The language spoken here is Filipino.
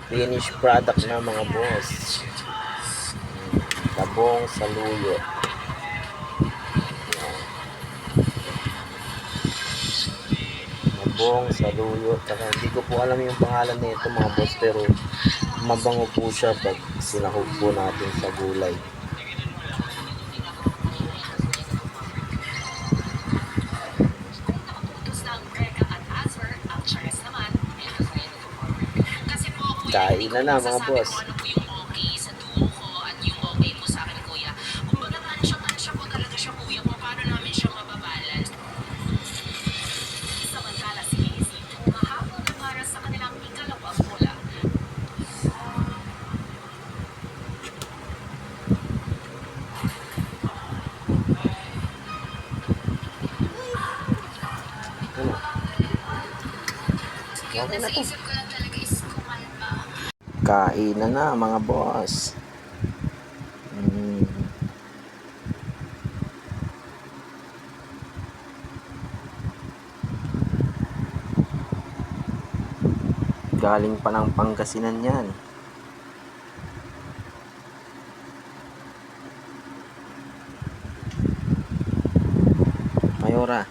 Finished product na mga boss. Labong saluyot. Labong saluyot. Hindi ko po alam yung pangalan nito mga boss, pero mabango po siya pag sinahog po natin sa gulay. Kain na na mga boss. Okay na to. Kain na na mga boss. Galing pa ng Pangasinan yan. Mayora.